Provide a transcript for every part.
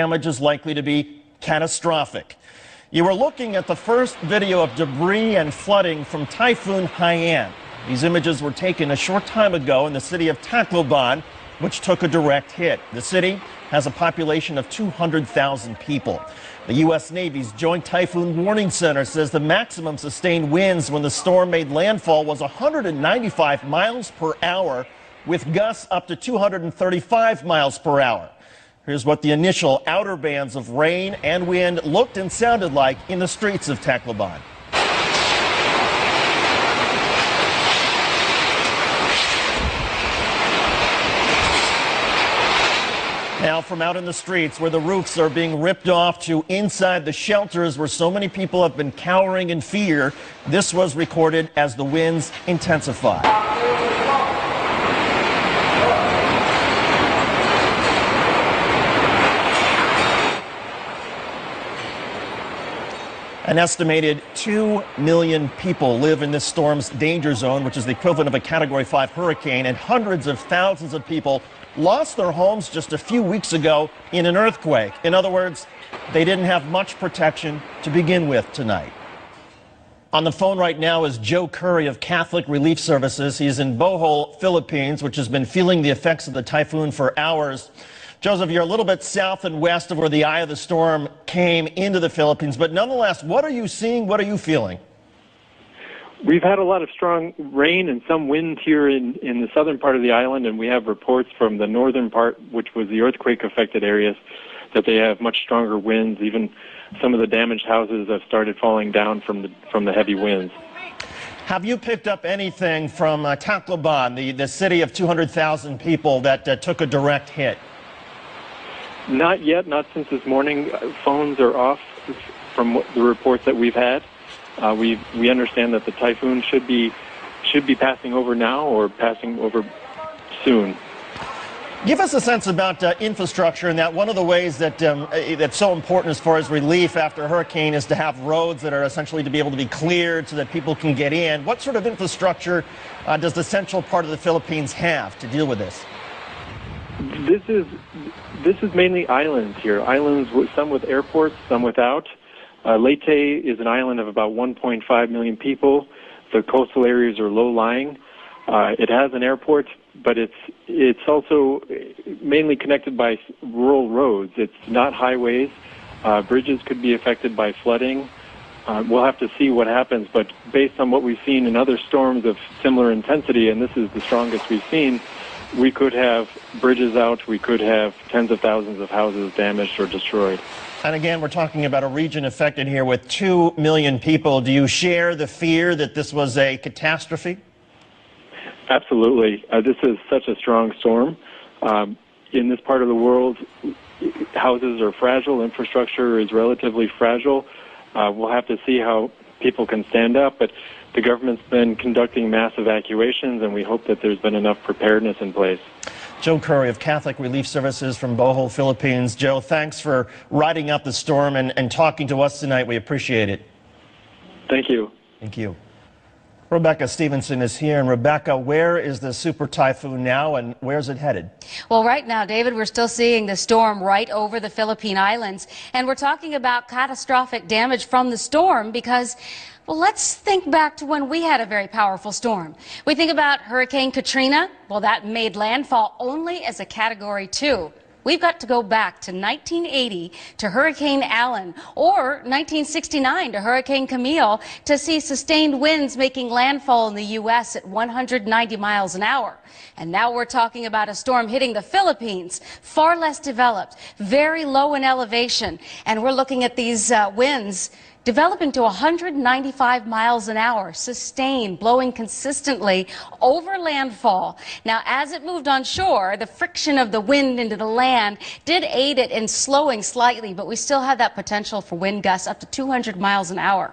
Damage is likely to be catastrophic. You are looking at the first video of debris and flooding from Typhoon Haiyan. These images were taken a short time ago in the city of Tacloban, which took a direct hit. The city has a population of 200,000 people. The U.S. Navy's Joint Typhoon Warning Center says the maximum sustained winds when the storm made landfall was 195 miles per hour, with gusts up to 235 miles per hour. Here's what the initial outer bands of rain and wind looked and sounded like in the streets of Tacloban. Now from out in the streets where the roofs are being ripped off to inside the shelters where so many people have been cowering in fear, this was recorded as the winds intensify. An estimated 2 million people live in this storm's danger zone, which is the equivalent of a Category 5 hurricane, and hundreds of thousands of people lost their homes just a few weeks ago in an earthquake. In other words, they didn't have much protection to begin with tonight. On the phone right now is Joe Curry of Catholic Relief Services. He's in Bohol, Philippines, which has been feeling the effects of the typhoon for hours. Joseph, you're a little bit south and west of where the eye of the storm came into the Philippines, but nonetheless, what are you seeing? What are you feeling? We've had a lot of strong rain and some wind here in the southern part of the island, and we have reports from the northern part, which was the earthquake-affected areas, that they have much stronger winds. Even some of the damaged houses have started falling down from the heavy winds. Have you picked up anything from Tacloban, the city of 200,000 people that took a direct hit? Not yet, not since this morning. Phones are off from the reports that we've had. We understand that the typhoon should be passing over now or passing over soon. Give us a sense about infrastructure, and that one of the ways that that's so important as far as relief after a hurricane is to have roads that are essentially to be able to be cleared so that people can get in. What sort of infrastructure does the central part of the Philippines have to deal with this? This is mainly islands here. Islands, some with airports, some without. Leyte is an island of about 1.5 million people. The coastal areas are low-lying. It has an airport, but it's also mainly connected by rural roads. It's not highways. Bridges could be affected by flooding. We'll have to see what happens, but based on what we've seen in other storms of similar intensity, and this is the strongest we've seen, we could have bridges out, we could have tens of thousands of houses damaged or destroyed. And again, we're talking about a region affected here with 2 million people. Do you share the fear that this was a catastrophe? Absolutely. This is such a strong storm. In this part of the world, houses are fragile, infrastructure is relatively fragile. We'll have to see how people can stand up, but the government's been conducting mass evacuations, and we hope that there's been enough preparedness in place. Joe Curry of Catholic Relief Services from Bohol, Philippines. Joe, thanks for riding out the storm and talking to us tonight. We appreciate it. Thank you. Thank you. Rebecca Stevenson is here. And Rebecca, where is the super typhoon now, and where's it headed? Well, right now, David, we're still seeing the storm right over the Philippine Islands. And we're talking about catastrophic damage from the storm because, well, let's think back to when we had a very powerful storm. We think about Hurricane Katrina. Well, that made landfall only as a Category 2. We've got to go back to 1980 to Hurricane Allen or 1969 to Hurricane Camille to see sustained winds making landfall in the U.S. at 190 miles an hour. And now we're talking about a storm hitting the Philippines, far less developed, very low in elevation. And we're looking at these winds developing to 195 miles an hour, sustained, blowing consistently over landfall. Now, as it moved on shore, the friction of the wind into the land did aid it in slowing slightly, but we still have that potential for wind gusts up to 200 miles an hour.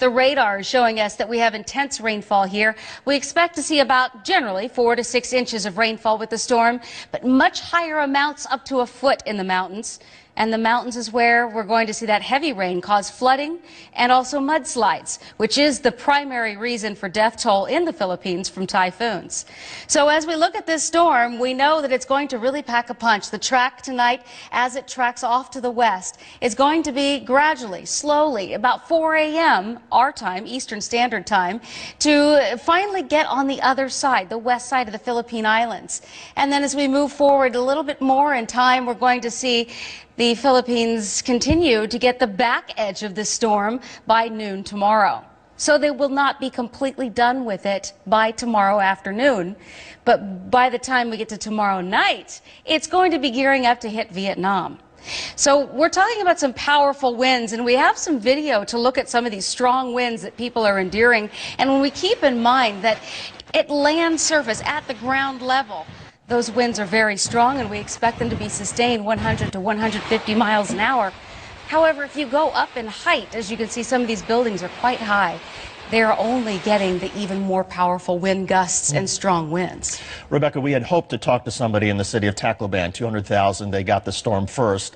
The radar is showing us that we have intense rainfall here. We expect to see about generally 4 to 6 inches of rainfall with the storm, but much higher amounts up to a foot in the mountains. and the mountains is where we're going to see that heavy rain cause flooding and also mudslides, which is the primary reason for death toll in the Philippines from typhoons. So as we look at this storm, we know that it's going to really pack a punch. The track tonight, as it tracks off to the west, is going to be gradually, slowly, about 4 a.m. our time, Eastern Standard Time, to finally get on the other side, the west side of the Philippine Islands. And then as we move forward a little bit more in time, we're going to see the Philippines continue to get the back edge of this storm by noon tomorrow. So they will not be completely done with it by tomorrow afternoon. But by the time we get to tomorrow night, it's going to be gearing up to hit Vietnam. So we're talking about some powerful winds, and we have some video to look at some of these strong winds that people are enduring. And when we keep in mind that at land surface, at the ground level, those winds are very strong, and we expect them to be sustained 100 to 150 miles an hour. However, if you go up in height, as you can see, some of these buildings are quite high. They're only getting the even more powerful wind gusts and strong winds. Rebecca, we had hoped to talk to somebody in the city of Tacloban, 200,000. They got the storm first.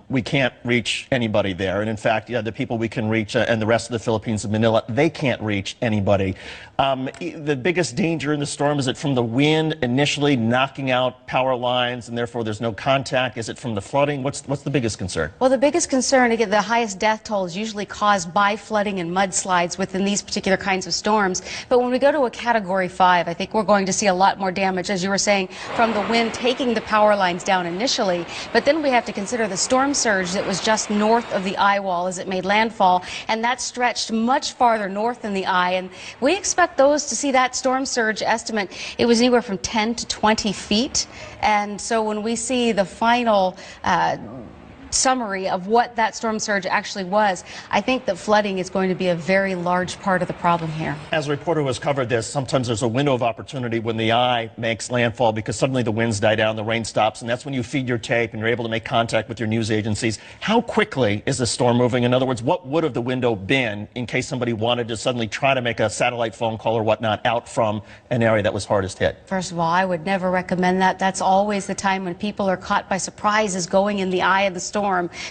We can't reach anybody there. And in fact, the people we can reach and the rest of the Philippines and Manila, they can't reach anybody. The biggest danger in the storm, is it from the wind initially knocking out power lines and therefore there's no contact? Is it from the flooding? What's the biggest concern? Well, the biggest concern, again, the highest death toll is usually caused by flooding and mudslides within these particular kinds of storms. But when we go to a Category 5, I think we're going to see a lot more damage, as you were saying, from the wind taking the power lines down initially. But then we have to consider the storm surge that was just north of the eye wall as it made landfall, and that stretched much farther north than the eye. And we expect those to see that storm surge estimate. It was anywhere from 10 to 20 feet. And so when we see the final summary of what that storm surge actually was, I think that flooding is going to be a very large part of the problem here. As a reporter who has covered this, sometimes there's a window of opportunity when the eye makes landfall because suddenly the winds die down, the rain stops, and that's when you feed your tape and you're able to make contact with your news agencies. How quickly is the storm moving? In other words, what would have the window been in case somebody wanted to suddenly try to make a satellite phone call or whatnot out from an area that was hardest hit? First of all, I would never recommend that. That's always the time when people are caught by surprise, is going in the eye of the storm,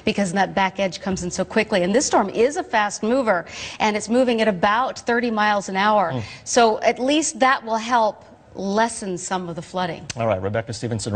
because that back edge comes in so quickly. And this storm is a fast mover, and it's moving at about 30 miles an hour. So at least that will help lessen some of the flooding. All right, Rebecca Stevenson.